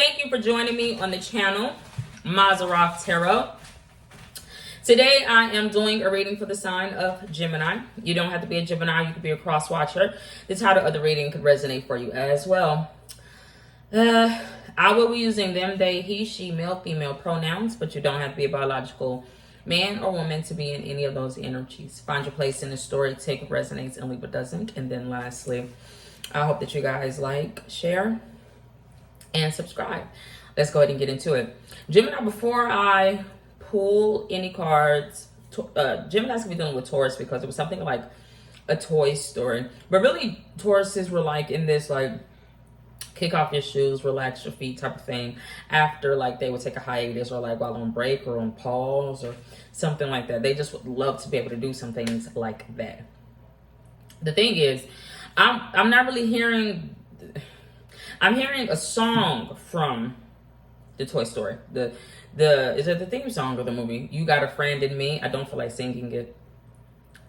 Thank you for joining me on the channel, Maserati Tarot. Today I am doing a reading for the sign of Gemini. You don't have to be a Gemini, you could be a cross watcher. The title of the reading could resonate for you as well. I will be using them, they, he, she, male, female pronouns, but you don't have to be a biological man or woman to be in any of those energies. Find your place in the story, take what resonates and leave what doesn't. And then lastly, I hope that you guys like, share, and subscribe. Let's go ahead and get into it. Gemini, before I pull any cards, Gemini's gonna be dealing with Taurus because it was something like a Toy Story. But really, Tauruses were like in this like kick off your shoes, relax your feet type of thing after like they would take a hiatus or like while on break or on pause or something like that. They just would love to be able to do some things like that. The thing is, I'm not really hearing, I'm hearing a song from the Toy Story. Is it the theme song of the movie? You Got a Friend in Me. I don't feel like singing it.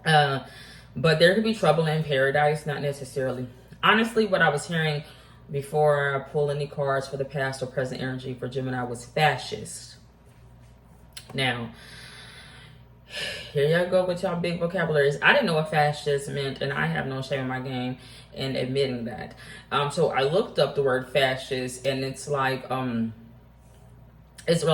But there could be trouble in paradise, not necessarily. Honestly, what I was hearing before I pull any cards for the past or present energy for Gemini was fascist. Now, here y'all go with y'all big vocabularies. I didn't know what fascist meant, and I have no shame in my game in admitting that. So I looked up the word fascist, and it's like is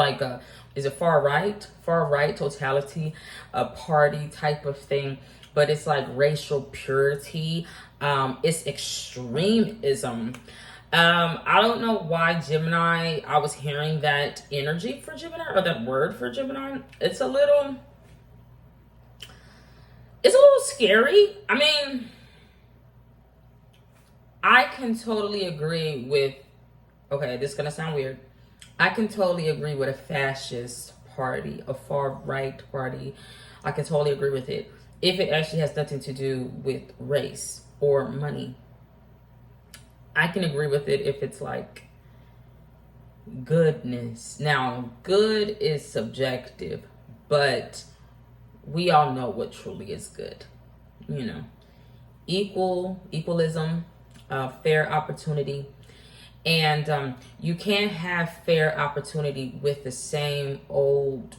it far right totality, a party type of thing, but it's like racial purity. It's extremism. I don't know why Gemini, I was hearing that energy for Gemini or that word for Gemini. It's a little scary. I mean, I can totally agree with, okay, this is going to sound weird. I can totally agree with a fascist party, a far right party. I can totally agree with it if it actually has nothing to do with race or money. I can agree with it if it's like goodness. Now, good is subjective, but we all know what truly is good. You know, equalism, fair opportunity. And you can't have fair opportunity with the same old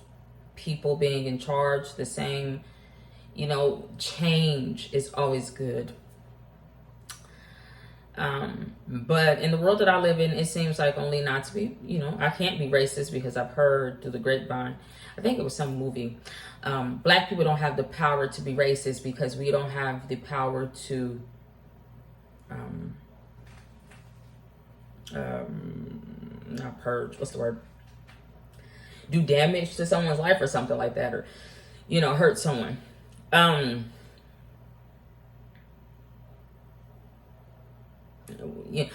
people being in charge. The same, you know, change is always good. But in the world that I live in, it seems like only not to be, you know, I can't be racist because I've heard through the grapevine, I think it was some movie, black people don't have the power to be racist because we don't have the power to, not purge, what's the word? Do damage to someone's life or something like that, or, you know, hurt someone. Yeah,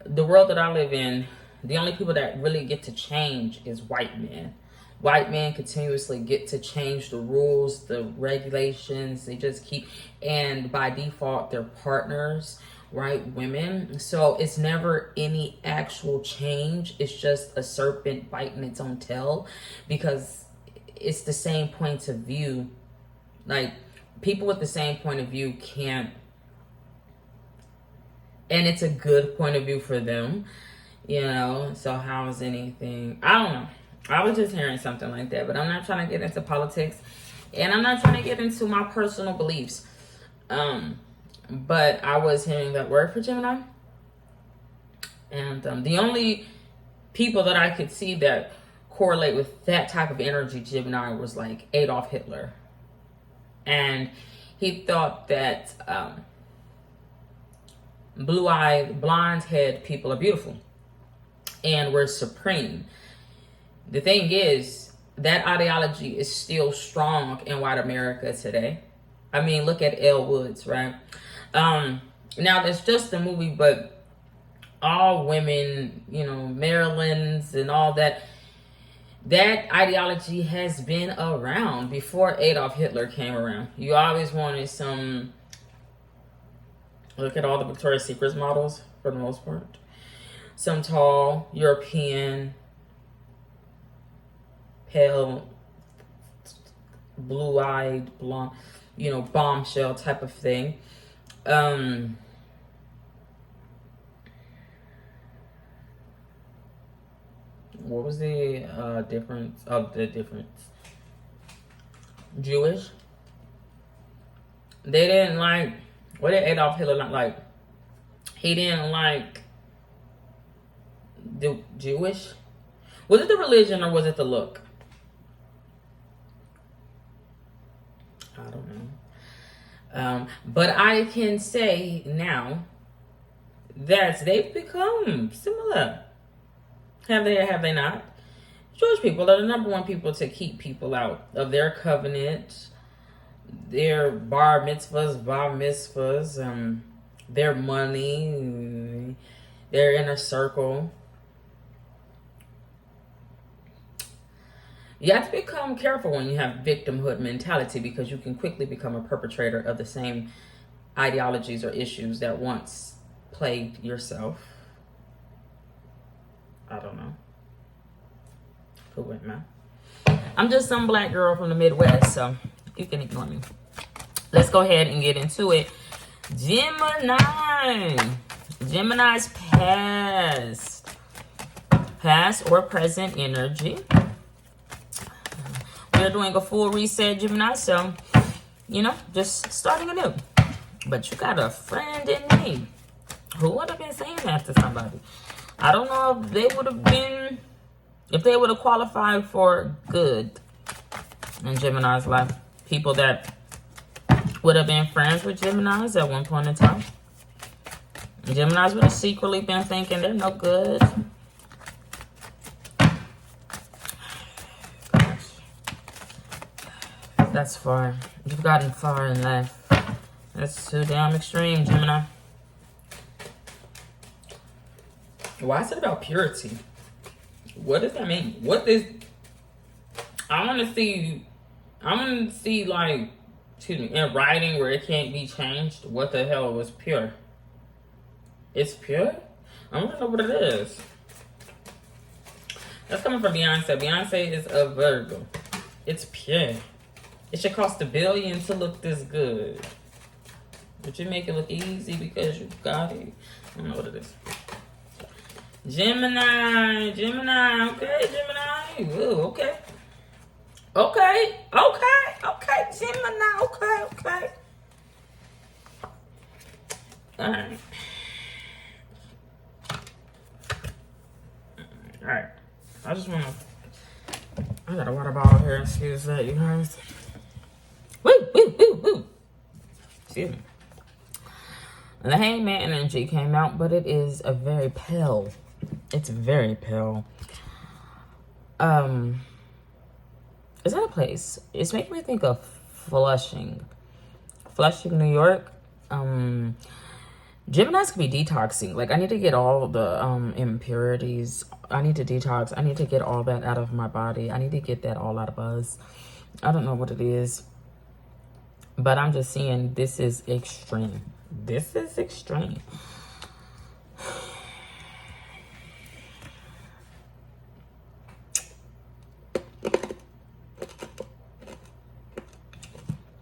the world that I live in, the only people that really get to change is white men. White men continuously get to change the rules, the regulations. They just keep, and by default, they're partners, right? Women. So it's never any actual change. It's just a serpent biting its own tail because it's the same point of view. Like, people with the same point of view can't, and it's a good point of view for them, you know. So how is anything, I don't know. I was just hearing something like that, but I'm not trying to get into politics and I'm not trying to get into my personal beliefs. But I was hearing that word for Gemini. And the only people that I could see that correlate with that type of energy, Gemini, was like Adolf Hitler. And he thought that blue-eyed, blonde-haired people are beautiful and we're supreme. The thing is, that ideology is still strong in white America today. I mean, look at Elle Woods, right? Now, that's just a movie, but all women, you know, Maryland's and all that, that ideology has been around before Adolf Hitler came around. You always wanted some, look at all the Victoria's Secret models for the most part. Some tall, European, pale, blue-eyed, blonde, you know, bombshell type of thing. What was the difference of the difference? Jewish. They didn't like, what did Adolf Hitler not like? He didn't like the Jewish. Was it the religion or was it the look? I don't know. But I can say now that they've become similar. Have they not? Jewish people are the number one people to keep people out of their covenant, their bar mitzvahs, their money, their inner circle. You have to become careful when you have victimhood mentality, because you can quickly become a perpetrator of the same ideologies or issues that once plagued yourself. I don't know. Who went, man? I'm just some black girl from the Midwest, so you can ignore me. Let's go ahead and get into it. Gemini. Gemini's past or present energy. We're doing a full reset, Gemini, so, just starting anew. But you got a friend in me. Who would have been saying that to somebody? I don't know if they would have qualified for good in Gemini's life. People that would have been friends with Geminis at one point in time. Geminis would have secretly been thinking they're no good. Gosh. That's far. You've gotten far in life. That's too damn extreme, Gemini. Why is it about purity? What does that mean? I want to see like, in writing where it can't be changed. What the hell was pure? It's pure? I want to know what it is. That's coming from Beyonce. Beyonce is a Virgo. It's pure. It should cost $1 billion to look this good. But you make it look easy because you got it. I don't know what it is. Gemini, okay, Gemini. Ooh, okay. Okay, Gemini, okay. Alright. Alright. I got a water bottle here, excuse that, you guys. Woo. Excuse me. The Hangman energy came out, but it is a very pale. It's very pale. Is that a place? It's making me think of Flushing, New York. Geminis could be detoxing. Like, I need to get all the impurities. I need to detox. I need to get all that out of my body. I need to get that all out of us. I don't know what it is, but I'm just seeing this is extreme. This is extreme.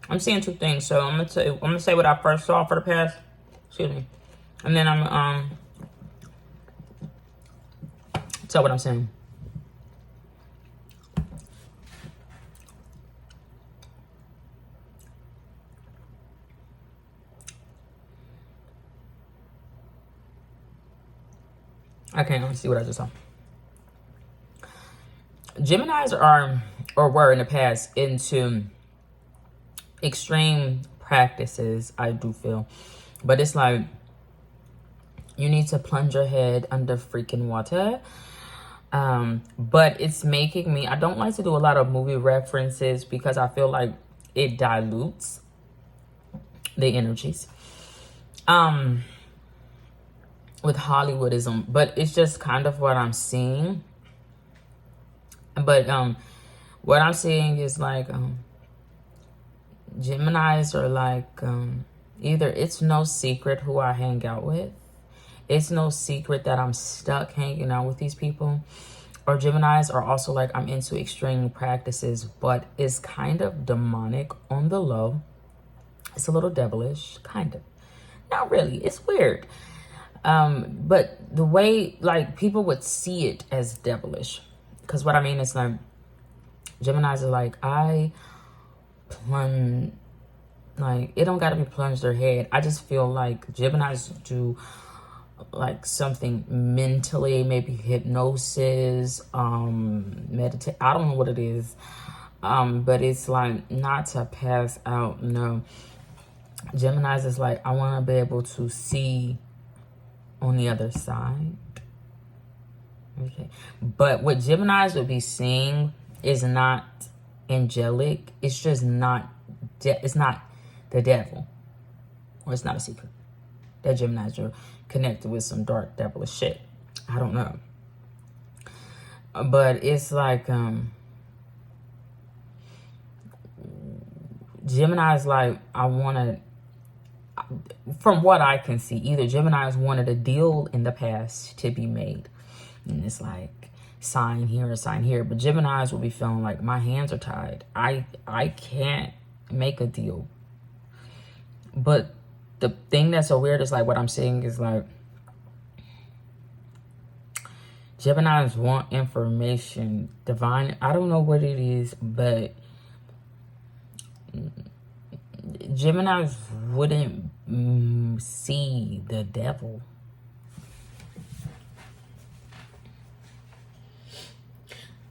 I'm seeing two things, so I'm gonna say what I first saw for the past. Excuse me, and then I'm tell what I'm saying. Okay, let me see what I just saw. Geminis are, or were in the past, into extreme practices, I do feel. But it's like, you need to plunge your head under freaking water. But it's making me, I don't like to do a lot of movie references because I feel like it dilutes the energies. With Hollywoodism, but it's just kind of what I'm seeing. But what I'm seeing is like Geminis are like either it's no secret who I hang out with, it's no secret that I'm stuck hanging out with these people, or Geminis are also like, I'm into extreme practices, but it's kind of demonic on the low. It's a little devilish, kind of. Not really. It's weird. But the way, like, people would see it as devilish. Because what I mean is, like, Geminis are like, I plunge, like, it don't got to be plunged their head. I just feel like Geminis do, like, something mentally, maybe hypnosis, meditate. I don't know what it is. But it's like not to pass out. No, Geminis is like, I want to be able to see on the other side. Okay, but what Geminis would be seeing is not angelic. It's just not. It's not the devil, or it's not a secret that Geminis are connected with some dark devilish shit. I don't know, but it's like Gemini's like, I want to, from what I can see, either Gemini's wanted a deal in the past to be made. And it's like, sign here or sign here. But Gemini's will be feeling like, my hands are tied. I can't make a deal. But the thing that's so weird is like, what I'm saying is like, Geminis want information, divine. I don't know what it is, but Geminis wouldn't see the devil.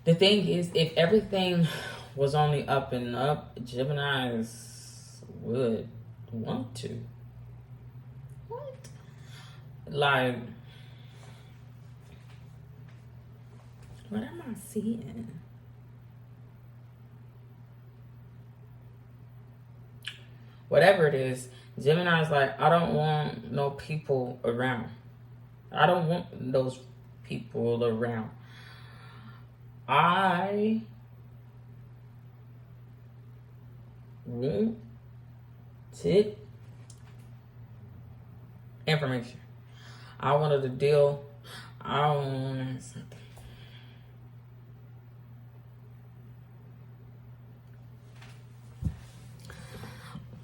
The thing is, if everything was only up and up, Geminis would want to. What? Like, what am I seeing? Whatever it is, Gemini's like, I don't want no people around. I don't want those people around. I wanted information. I wanted a deal. I wanted something.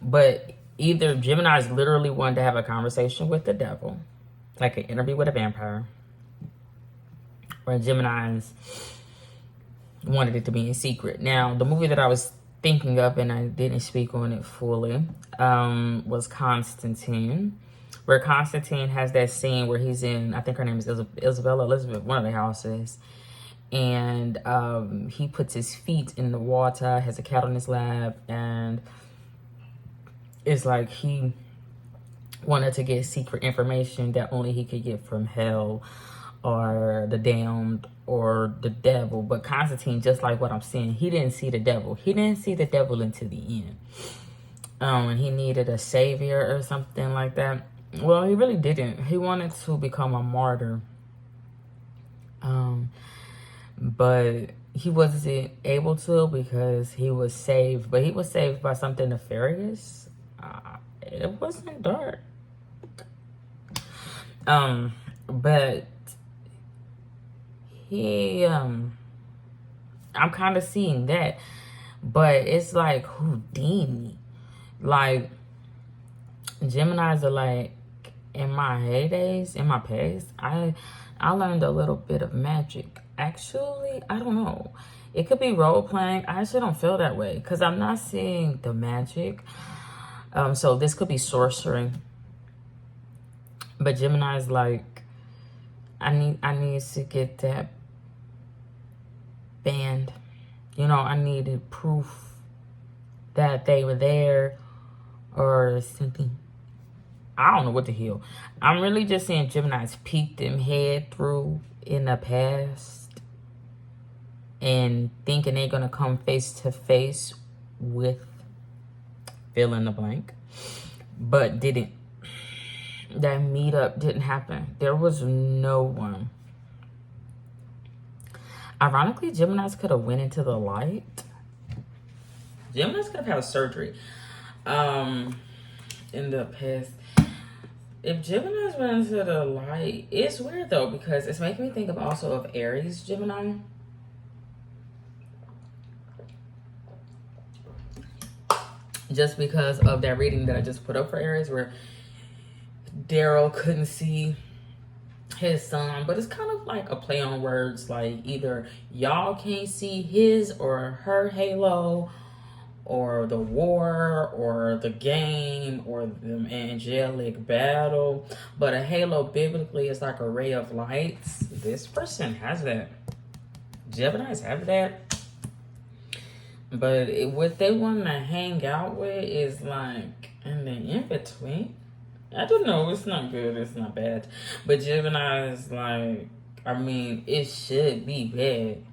But either Gemini's literally wanted to have a conversation with the devil, like an interview with a vampire, or Gemini's wanted it to be in secret. Now, the movie that I was thinking of, and I didn't speak on it fully, was Constantine, where Constantine has that scene where he's in, I think her name is Isabella Elizabeth, one of the houses, and he puts his feet in the water, has a cat on his lap, and it's like he wanted to get secret information that only he could get from hell or the damned or the devil. But Constantine, just like what I'm saying, he didn't see the devil. He didn't see the devil until the end. And he needed a savior or something like that. Well, he really didn't. He wanted to become a martyr. But he wasn't able to because he was saved. But he was saved by something nefarious. It wasn't dark. But he, I'm kind of seeing that. But it's like Houdini. Like, Geminis are like, in my heydays, in my past, I learned a little bit of magic. Actually, I don't know. It could be role playing. I actually don't feel that way because I'm not seeing the magic. So this could be sorcery. But Gemini's like, I need to get that banned. You know, I needed proof that they were there or something. I don't know what the hell. I'm really just seeing Gemini's peek them head through in the past and thinking they're going to come face to face with fill in the blank, but didn't. That meetup didn't happen. There was no one. Ironically, Geminis could have went into the light. Geminis could have had surgery in the past. If Geminis went into the light, it's weird though because it's making me think of also of Aries Gemini. Just because of that reading that I just put up for Aries where Daryl couldn't see his son, but it's kind of like a play on words, like either y'all can't see his or her halo, or the war, or the game, or the angelic battle. But a halo biblically is like a ray of lights. This person has that. Geminis have that. But what they want to hang out with is like in the in between. I don't know. It's not good. It's not bad. But Gemini is like, I mean, it should be bad.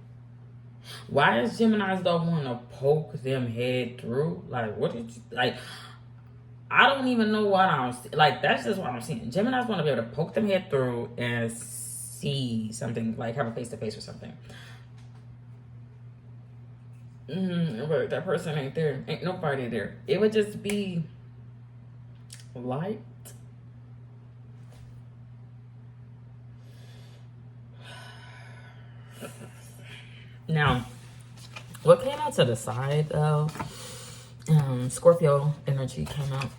Why is Geminis don't want to poke them head through? Like, what did you like? I don't even know what I'm like. That's just what I'm seeing. Geminis want to be able to poke them head through and see something, like have a face to face or something. But that person ain't there. Ain't nobody there. It would just be light. Now, what came out to the side though? Scorpio energy came out.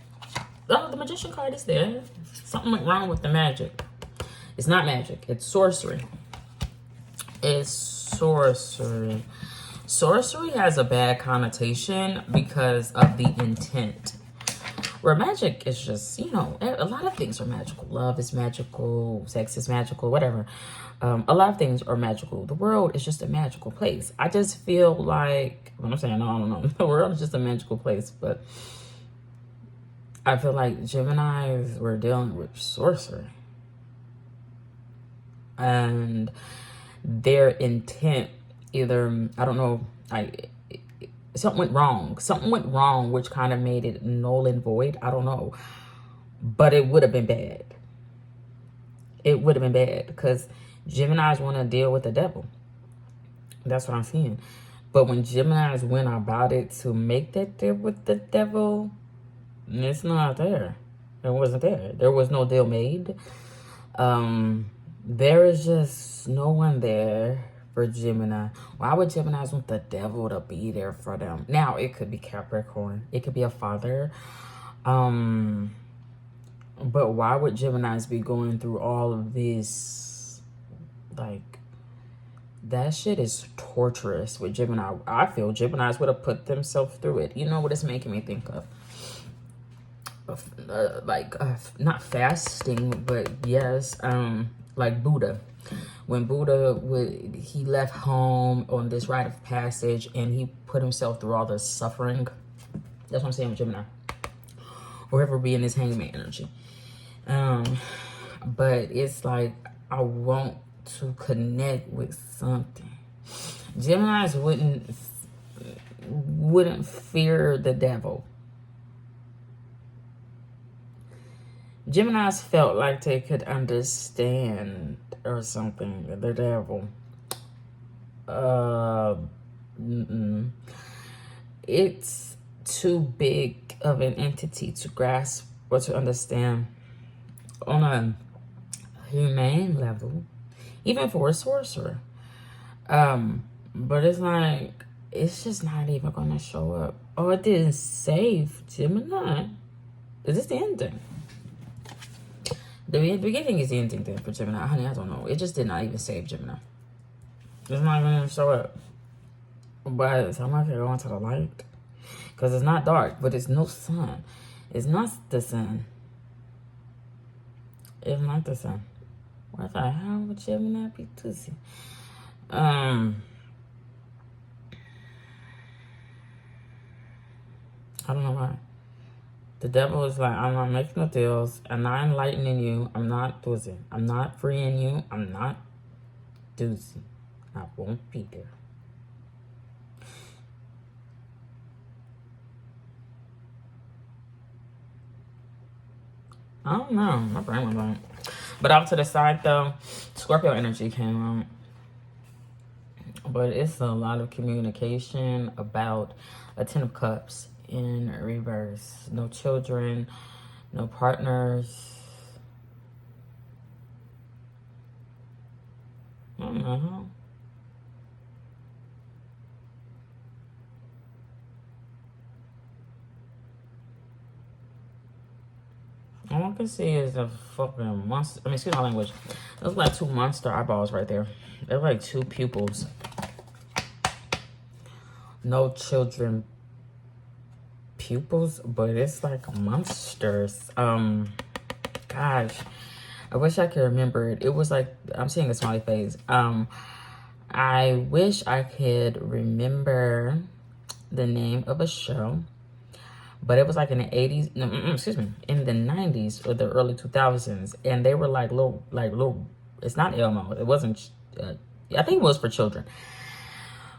Oh, the Magician card is there. Something went wrong with the magic. It's not magic. It's sorcery. It's sorcery. Sorcery has a bad connotation because of the intent. Where magic is just, you know, a lot of things are magical. Love is magical. Sex is magical. Whatever. A lot of things are magical. The world is just a magical place. I just feel like, when I'm saying, no, I don't know. The world is just a magical place. But I feel like Geminis were dealing with sorcery. And their intent, either, I don't know, something went wrong. Something went wrong, which kind of made it null and void. I don't know. But it would have been bad. It would have been bad because Geminis want to deal with the devil. That's what I'm seeing. But when Geminis went about it to make that deal with the devil, it's not there. It wasn't there. There was no deal made. There is just no one there for Gemini. Why would Geminis want the devil to be there for them? Now, it could be Capricorn. It could be a father. But why would Geminis be going through all of this? Like, that shit is torturous with Gemini. I feel Geminis would have put themselves through it. You know what it's making me think of? Not fasting, but yes, like Buddha. When Buddha he left home on this rite of passage and he put himself through all the suffering. That's what I'm saying with Gemini. Or ever be in this hangman energy. But it's like, I want to connect with something. Geminis wouldn't fear the devil. Geminis felt like they could understand or something the devil. It's too big of an entity to grasp or to understand on a humane level, even for a sorcerer. But it's like, it's just not even gonna show up. Oh, it didn't save Gemini. Is this the ending? The beginning is the ending then for Gemini. Honey, I don't know. It just did not even save Gemini. It's not even show up. But I'm not gonna go into the light. Because it's not dark, but it's no sun. It's not the sun. It's not the sun. What the hell would Gemini be tootsie? I don't know why. The devil is like, I'm not making no deals. I'm not enlightening you. I'm not doing. I'm not freeing you. I'm not doozy. I won't be there. I don't know. My brain went blank. But off to the side, though, Scorpio energy came out. But it's a lot of communication about a 10 of Cups in reverse. No children, no partners. I don't know. can see is a fucking monster. I mean, excuse my language. Those like two monster eyeballs right there. They're like two pupils. No children pupils, but it's like monsters. Gosh, I wish I could remember it. It was like, I'm seeing a smiley face. I wish I could remember the name of a show, but it was like in the 80s, no, excuse me, in the 90s or the early 2000s, and they were like little, it's not Elmo, it wasn't, I think it was for children,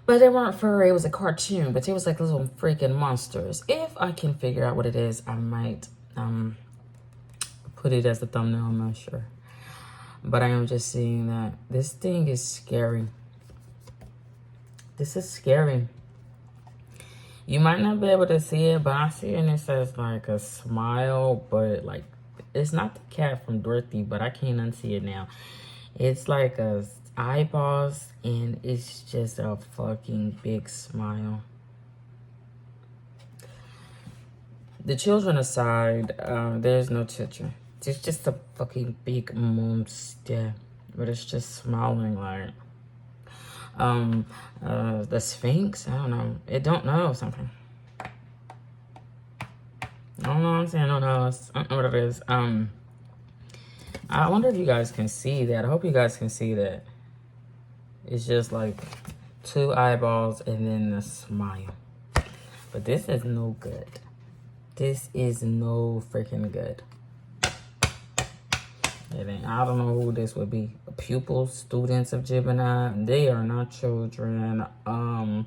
but they weren't furry, it was a cartoon, but it was like little freaking monsters. If I can figure out what it is, I might put it as a thumbnail, I'm not sure. But I am just seeing that this thing is scary. This is scary. You might not be able to see it, but I see it and it says like a smile, but like, it's not the cat from Dorothy, but I can't unsee it now. It's like a eyeballs and it's just a fucking big smile. The children aside, there's no children. It's just a fucking big monster, but it's just smiling like, the Sphinx, I don't know. It don't know something. I don't know what I'm saying, I don't know. I don't know what it is. I wonder if you guys can see that. I hope you guys can see that. It's just like two eyeballs and then a smile. But this is no good. This is no freaking good. I don't know who this would be. Pupils, students of Gemini. They are not children. And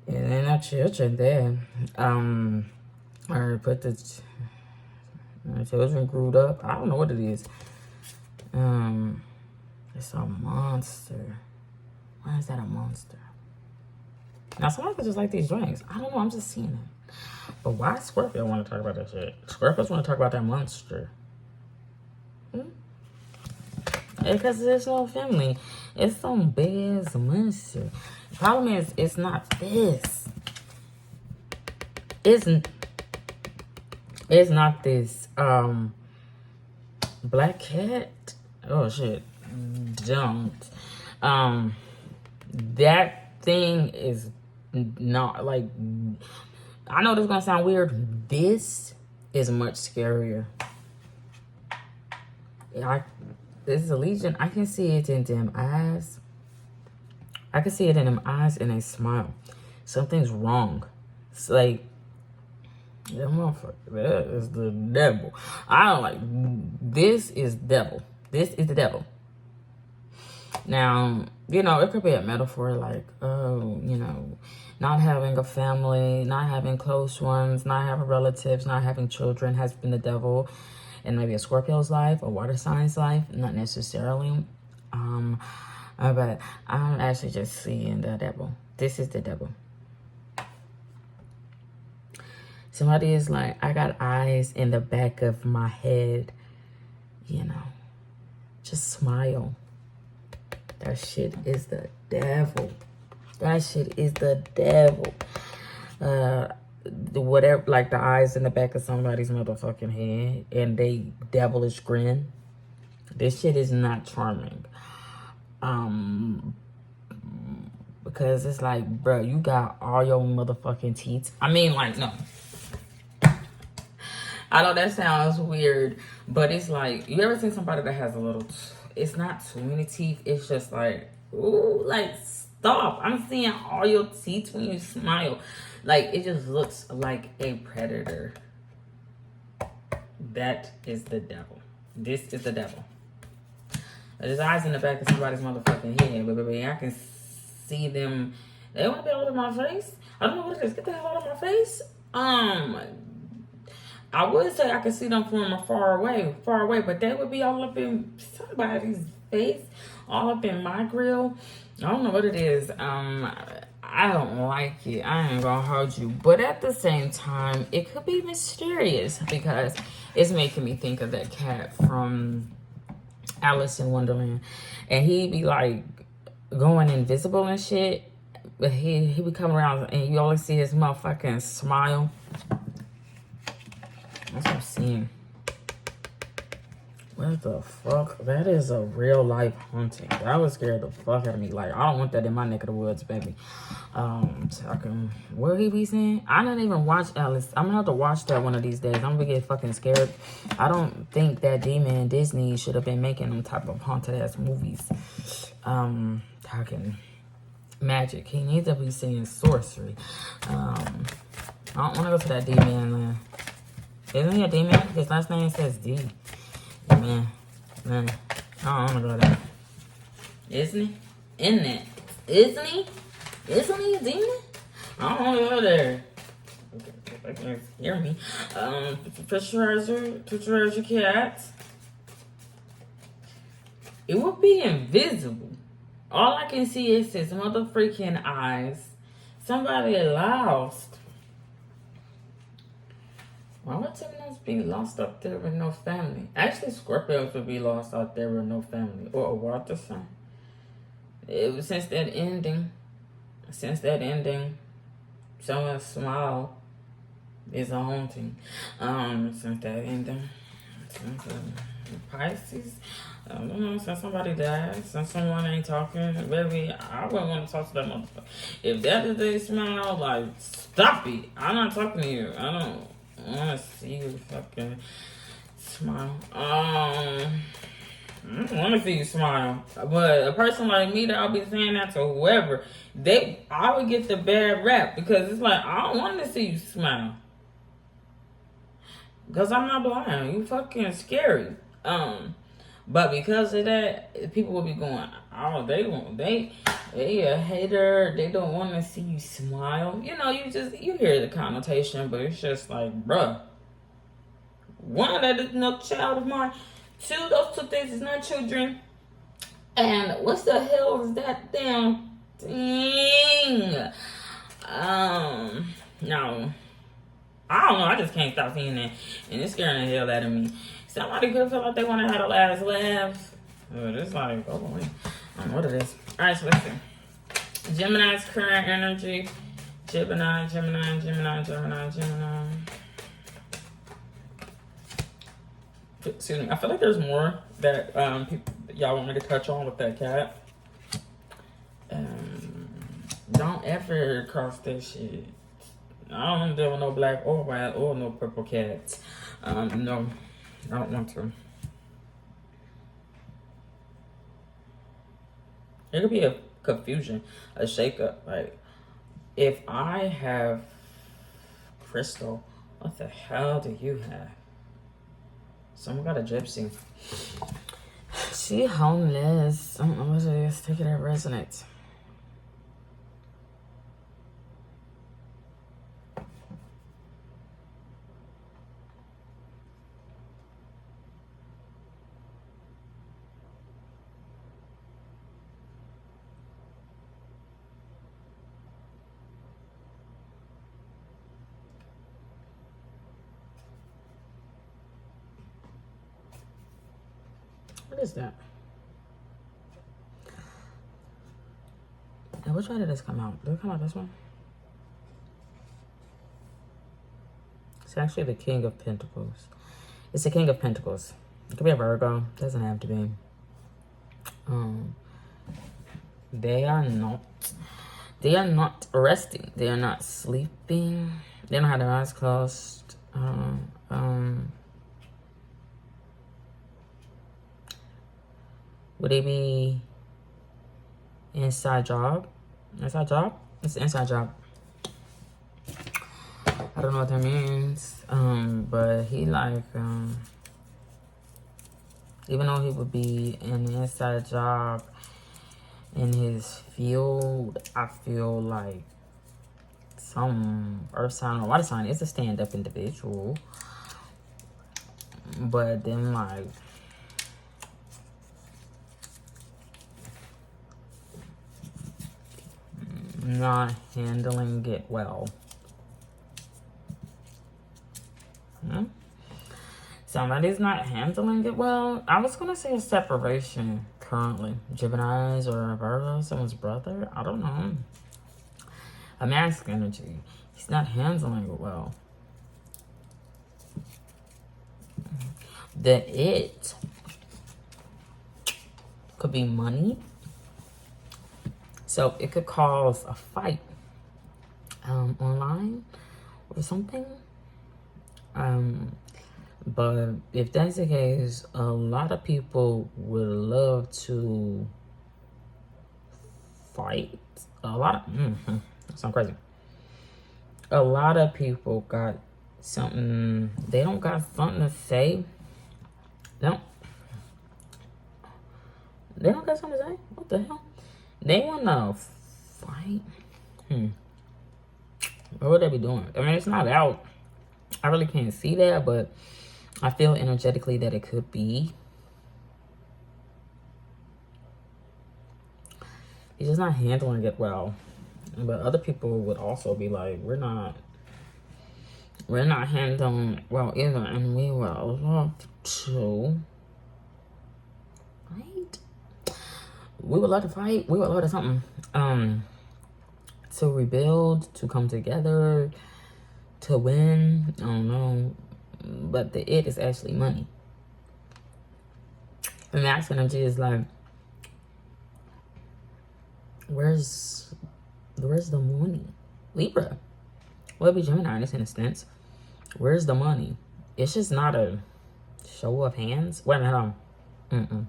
they're not children there. I put the children grew up. I don't know what it is. It's a monster. Why is that a monster? Now, somebody could just like these drinks. I don't know. I'm just seeing it. But why Scorpio want to talk about that shit? Scorpios want to talk about that monster. Because it's so family. It's some big ass monster. The problem is, it's not this. It's not this black cat. Oh shit. Don't. That thing is not like, I know this is gonna sound weird. This is much scarier. This is a legion. I can see it in them eyes. I can see it in them eyes and a smile. Something's wrong. It's like, that motherfucker, that is the devil. I don't like, this is devil. This is the devil. Now, you know, it could be a metaphor like, oh, you know, not having a family, not having close ones, not having relatives, not having children has been the devil. And maybe a Scorpio's life, a water sign's life, not necessarily. But I'm actually just seeing the devil. This is the devil. Somebody is like, I got eyes in the back of my head. You know, just smile. That shit is the devil. That shit is the devil. Whatever, like the eyes in the back of somebody's motherfucking head and they devilish grin. This shit is not charming. Because it's like, bro, you got all your motherfucking teeth. I mean, like, no. I know that sounds weird, but it's like, you ever seen somebody that has a little, it's not too many teeth. It's just like, ooh, like, stop. I'm seeing all your teeth when you smile. Like, it just looks like a predator. That is the devil. This is the devil. There's eyes in the back of somebody's motherfucking head, baby. I can see them. They want to be all over my face. I don't know what it is. Get the hell out of my face. I would say I could see them from far away, but they would be all up in somebody's face, all up in my grill. I don't know what it is. I don't like it. I ain't gonna hold you. But at the same time, it could be mysterious because it's making me think of that cat from Alice in Wonderland. And he'd be like going invisible and shit. But he would come around and you always see his motherfucking smile. That's what I'm seeing. What the fuck? That is a real life haunting. That would scare the fuck out of me. Like, I don't want that in my neck of the woods, baby. Talking, what he be saying? I didn't even watch Alice. I'm gonna have to watch that one of these days. I'm gonna get fucking scared. I don't think that D-Man Disney should have been making them type of haunted ass movies. Talking magic. He needs to be saying sorcery. I don't want to go to that D-Man land. Isn't he a D-Man? His last name says D. Man, I don't want to go there. Isn't he? Isn't it? Isn't he? Isn't he a demon? I don't want to go there. Okay, if I can hear me. Treasure cat. It would be invisible. All I can see is his motherfucking eyes. Somebody lost. Why would Geminis be lost up there with no family? Actually, Scorpios would be lost out there with no family. Or a water sign. It was since that ending, someone's smile is a haunting. Since that ending. Pisces. I don't know, since somebody died, since someone ain't talking, baby, I wouldn't want to talk to that motherfucker. If that is their smile, like, stop it. I'm not talking to you. I don't want to see you fucking smile. I don't want to see you smile. But a person like me, that I'll be saying that to whoever, I would get the bad rap because it's like, I don't want to see you smile. Because I'm not blind. You fucking scary. But because of that, people will be going, oh, they a hater. They don't want to see you smile. You know, you hear the connotation, but it's just like, bruh. One, that is no child of mine. Two, those two things is not children. And what's the hell is that damn thing? No. I don't know. I just can't stop seeing that. And it's scaring the hell out of me. Somebody could feel like they want to have the last laugh. But it's like, oh boy. I don't know what it is. Alright, so let's see. Gemini's current energy. Gemini. Excuse me. I feel like there's more that y'all want me to touch on with that cat. Don't ever cross that shit. I don't want to deal with no black or white or no purple cats. No, I don't want to. It could be a confusion, a shakeup. Like, if I have Crystal, what the hell do you have? Someone got a gypsy. She homeless. I don't know what it is. Take it that resonates. What is that? Now, which way did this come out? Did it come out this one? It's actually the King of Pentacles. It's the King of Pentacles. It could be a Virgo. Doesn't have to be. They are not resting. They are not sleeping. They don't have their eyes closed. Would they be inside job? Inside job? It's an inside job. I don't know what that means. But he like, even though he would be in the inside job in his field, I feel like some earth sign or water sign is a stand-up individual. But then like, not handling it well. Somebody's not handling it well. I was gonna say a separation currently. Gemini's or a Virgo, someone's brother. I don't know. A mask energy. He's not handling it well. The it could be money. So it could cause a fight online or something. But if that's the case, a lot of people would love to fight. A lot of, that sounds crazy. A lot of people got something, they don't got something to say. They don't got something to say? What the hell? They wanna fight? What would they be doing? I mean, it's not out. I really can't see that, but I feel energetically that it could be. He's just not handling it well. But other people would also be like, we're not handling well either, and we would love to fight. We would love to fight. We would love to something. To rebuild, to come together, to win. I don't know. But the it is actually money. And max energy is like, where's the money? Libra. Well, it'd be Gemini in this instance. Where's the money? It's just not a show of hands. Wait a minute.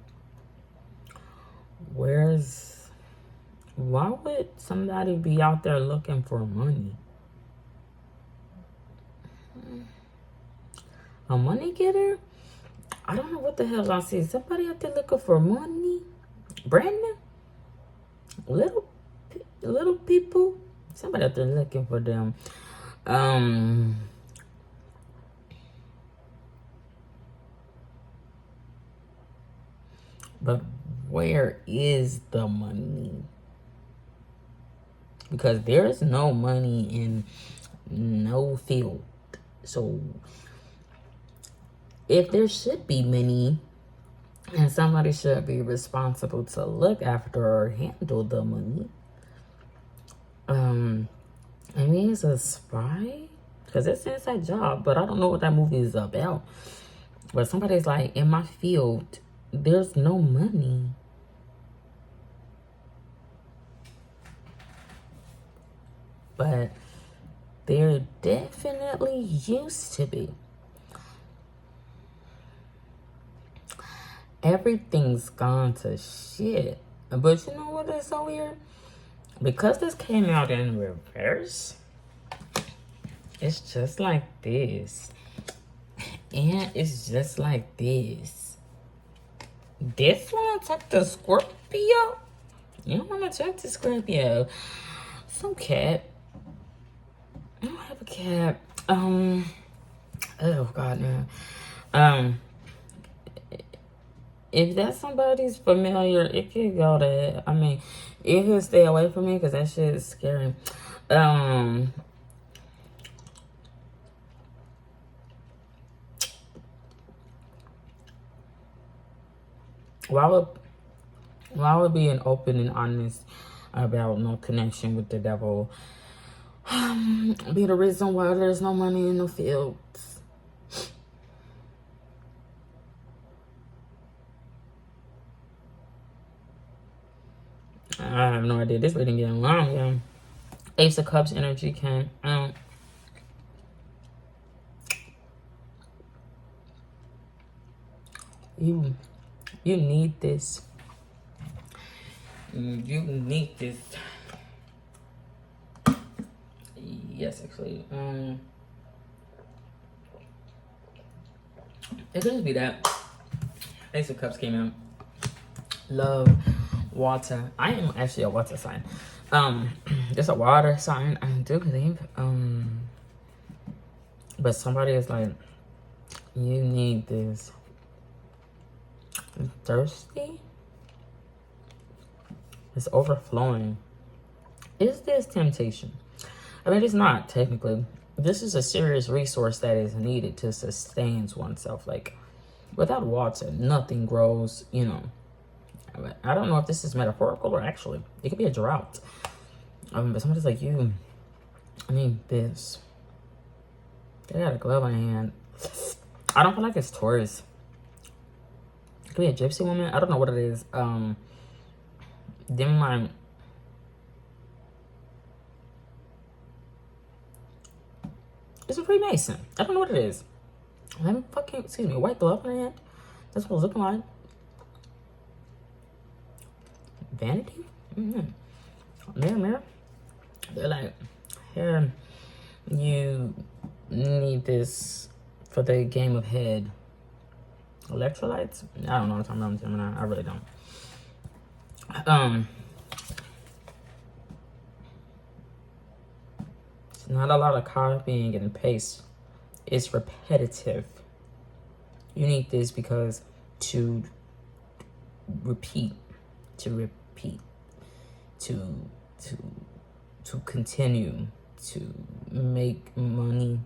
Why would somebody be out there looking for money? A money getter? I don't know what the hell I see. Somebody out there looking for money? Brandon? Little people? Somebody out there looking for them. But where is the money? Because there is no money in no field. So if there should be money, and somebody should be responsible to look after or handle the money. Maybe it's a spy, because it's an inside job, but I don't know what that movie is about. But somebody's like, in my field, there's no money. But there definitely used to be. Everything's gone to shit. But you know what is so weird? Because this came out in reverse, it's just like this. And it's just like this. This one attacked the Scorpio? You don't want to attack the Scorpio. Some cat. I don't have a cat. Oh God, man. If that's somebody's familiar, it could go to, I mean, it could stay away from me because that shit is scary. Why would being open and honest about no connection with the devil be the reason why there's no money in the fields? I have no idea. This reading getting long, yeah. Ace of Cups energy came out. You need this. You need this. Yes, actually. It could just be that. Ace of Cups came out. Love. Water. I am actually a water sign. Just a water sign, I do believe. But somebody is like, you need this. Thirsty? It's overflowing. Is this temptation? I mean, it's not technically. This is a serious resource that is needed to sustain oneself. Like, without water, nothing grows, you know. I don't know if this is metaphorical or actually. It could be a drought. But somebody's like, I need this. They got a glove on hand. I don't feel like it's Taurus. Could be a gypsy woman. I don't know what it is. Then my it's a Freemason. I don't know what it is. Let me fucking, excuse me, wipe the left hand. That's what it's looking like. Vanity? Mirror. They're like, here, you need this for the game of head. Electrolytes? I don't know what I'm talking about, Gemini. I really don't. It's not a lot of copying and paste. It's repetitive. You need this because to repeat, to continue, to make money,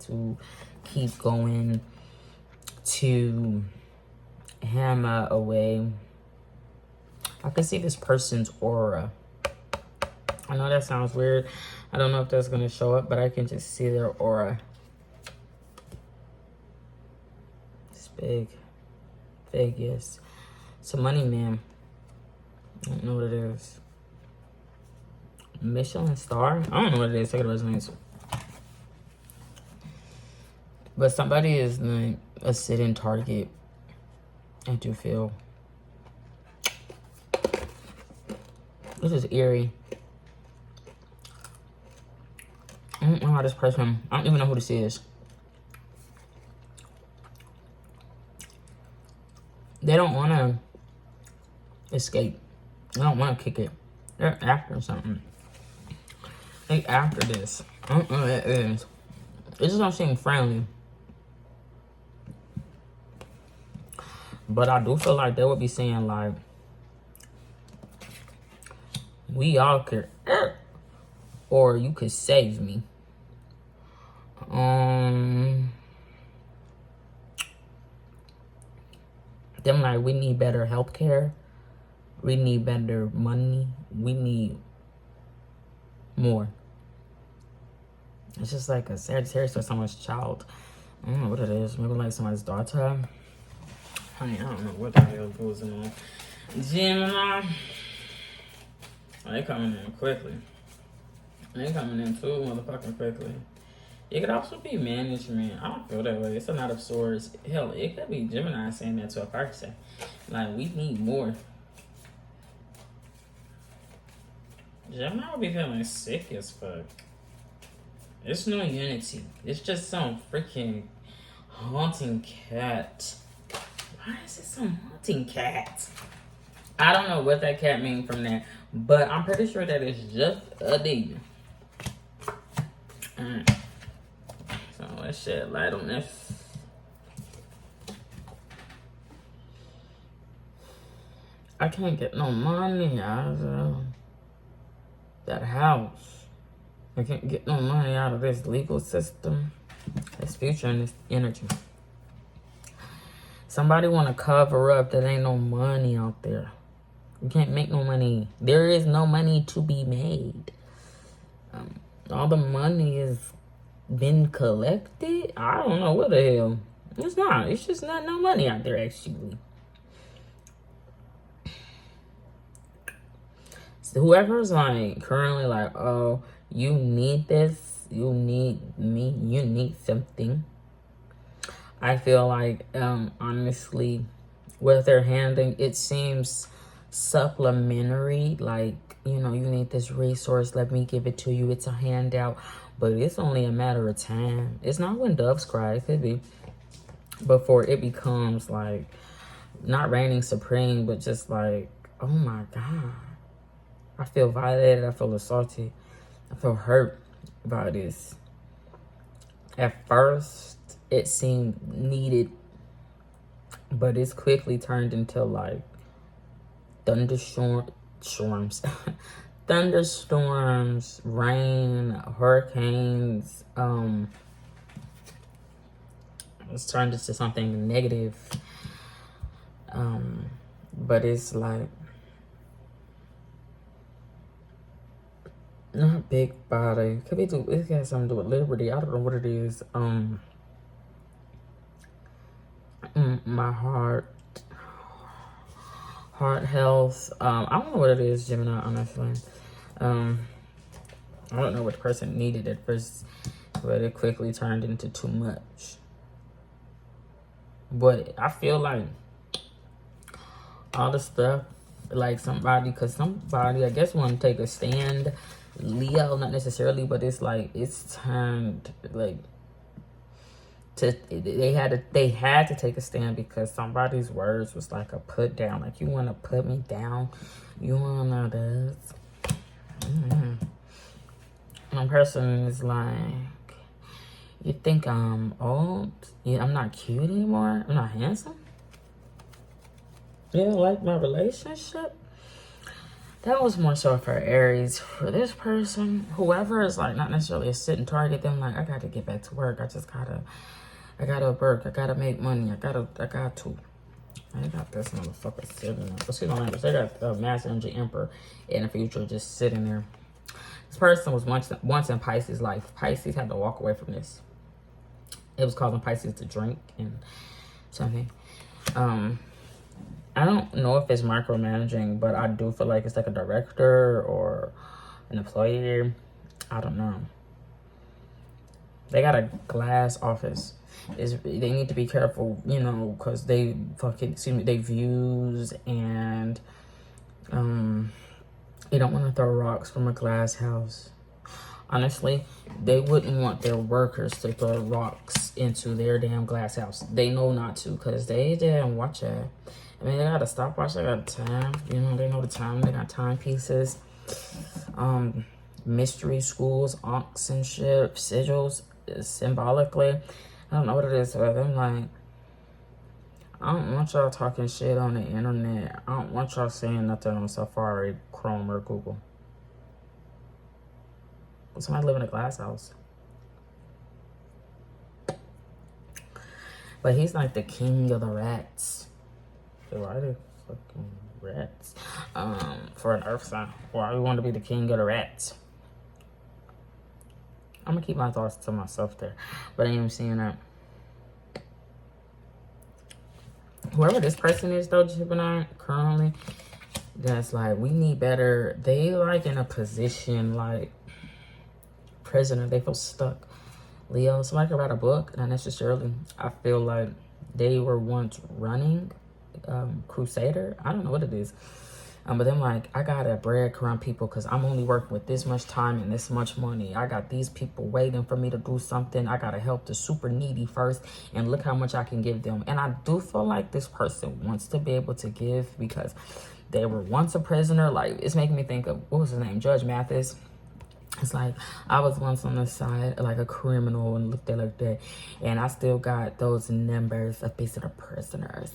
to keep going, to hammer away. I can see this person's aura. I know that sounds weird. I don't know if that's going to show up, but I can just see their aura. It's big. Vegas. It's a money man. I don't know what it is. Michelin star? I don't know what it is. Take it resonates. But somebody is like a sit-in target. I do feel. This is eerie. I don't know how this person, I don't even know who this is. They don't want to escape. They don't want to kick it. They're after something. They after this. I don't know what it is. It just don't seem friendly. But I do feel like they would be saying like, we all could, or you could save me. Them like, we need better healthcare. We need better money. We need more. It's just like a Sagittarius or someone's child. I don't know what it is. Maybe like somebody's daughter. Honey, I don't know what the hell goes on. Gemini. Oh, they coming in quickly. They coming in too motherfucking quickly. It could also be management. I don't feel that way. It's a Knight of Swords. Hell, it could be Gemini saying that to a person. Like, we need more. Gemini would be feeling sick as fuck. It's no unity. It's just some freaking haunting cat. Why is it some haunting cat? I don't know what that cat means from there, but I'm pretty sure that it's just a demon. So let's shed light on this. I can't get no money out of that house. I can't get no money out of this legal system. This future and this energy. Somebody want to cover up that ain't no money out there. You can't make no money. There is no money to be made. All the money is been collected. I don't know what the hell. It's not. It's just not no money out there actually. So whoever's like currently like, oh, you need this, you need me, you need something. I feel like honestly, what they're handing, it seems supplementary. Like, you know, you need this resource, let me give it to you. It's a handout, but it's only a matter of time. It's not when doves cry. It could be before it becomes like not reigning supreme, but just like, oh my God, I feel violated, I feel assaulted, I feel hurt by this. At first it seemed needed, but it's quickly turned into like thunderstorms, rain, hurricanes. It's turned into something negative. But it's like not big body. Could be it got something to do with liberty. I don't know what it is. My heart. Heart health. I don't know what it is, Gemini, honestly. I don't know what the person needed at first, but it quickly turned into too much. But I feel like all the stuff, like somebody, I guess want to take a stand. Leo, not necessarily, but it's like it's turned like they had to take a stand because somebody's words was like a put down. Like, you want to put me down, you want to this. One person is like, you think I'm old? Yeah, I'm not cute anymore? I'm not handsome? You don't like my relationship? That was more so for Aries. For this person, whoever is like not necessarily a sitting target, them like, I got to get back to work. I gotta work. I gotta make money. I got to. I got this motherfucker sitting there. Excuse my language. They got a Mass Energy Emperor in the future just sitting there. This person was once in Pisces' life. Pisces had to walk away from this. It was causing Pisces to drink and something. I don't know if it's micromanaging, but I do feel like it's like a director or an employee. I don't know. They got a glass office. They need to be careful, you know, because they views and they don't want to throw rocks from a glass house. Honestly, they wouldn't want their workers to throw rocks into their damn glass house. They know not to because they didn't watch it. I mean, they got a stopwatch, they got time. You know, they know the time. They got timepieces. Mystery schools, ankhs and shit, sigils, symbolically. I don't know what it is, but I'm like, I don't want y'all talking shit on the internet. I don't want y'all saying nothing on Safari, Chrome, or Google. Somebody live in a glass house. But he's like the king of the rats. Why are they fucking rats? For an earth sign. Why we want to be the king of the rats? I'm gonna keep my thoughts to myself there. But I ain't even seeing that. Whoever this person is though, Gemini, currently, that's like, we need better. They like in a position like prisoner. They feel stuck. Leo, somebody could write a book, not necessarily. I feel like they were once running crusader. I don't know what it is. But then like, I gotta breadcrumb people because I'm only working with this much time and this much money. I got these people waiting for me to do something. I gotta help the super needy first and look how much I can give them. And I do feel like this person wants to be able to give because they were once a prisoner. Like, it's making me think of, what was his name? Judge Mathis. It's like, I was once on the side like a criminal and looked at like that, and I still got those numbers of basically prisoners,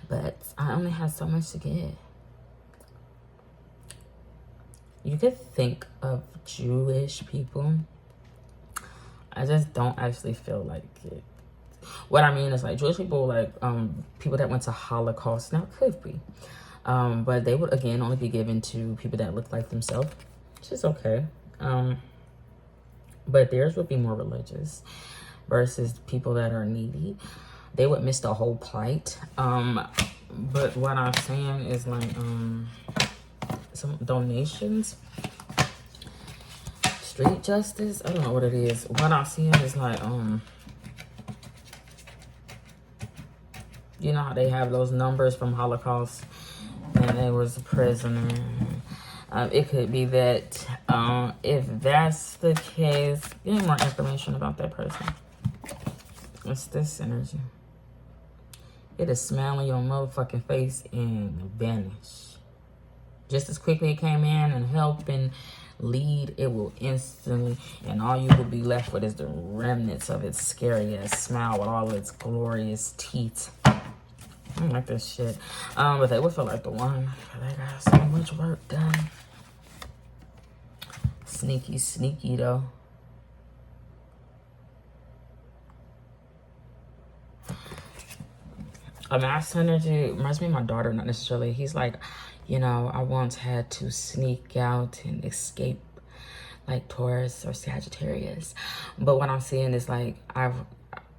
but I only have so much to give. You could think of Jewish people. I just don't actually feel like it. What I mean is like Jewish people, like people that went to Holocaust. Now, it could be, but they would again only be given to people that look like themselves, which is okay. But theirs would be more religious versus people that are needy. They would miss the whole plight. But what I'm saying is like some donations, street justice. I don't know what it is. What I'm seeing is like you know how they have those numbers from Holocaust and they was a prisoner. It could be that if that's the case, get more information about that person. What's this energy? It'll smile on your motherfucking face and vanish. Just as quickly it came in and help and lead, it will instantly, and all you will be left with is the remnants of its scary ass smile with all its glorious teeth. I don't like this shit. But they would feel like the one. They got so much work done. Sneaky, sneaky though. A mass energy reminds me of my daughter, not necessarily. He's like, you know, I once had to sneak out and escape like Taurus or Sagittarius. But what I'm seeing is like, I'm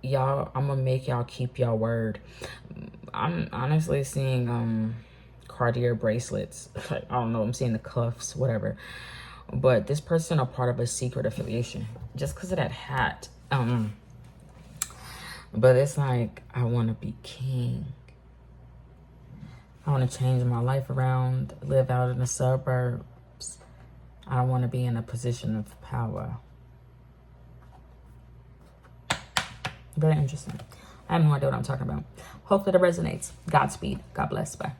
gonna make y'all keep y'all word. I'm honestly seeing Cartier bracelets. I don't know, I'm seeing the cuffs, whatever. But this person are part of a secret affiliation just because of that hat. But it's like, I want to be king. I want to change my life around, live out in the suburbs. I don't want to be in a position of power. Very interesting. I have no idea what I'm talking about. Hopefully that resonates. Godspeed. God bless. Bye.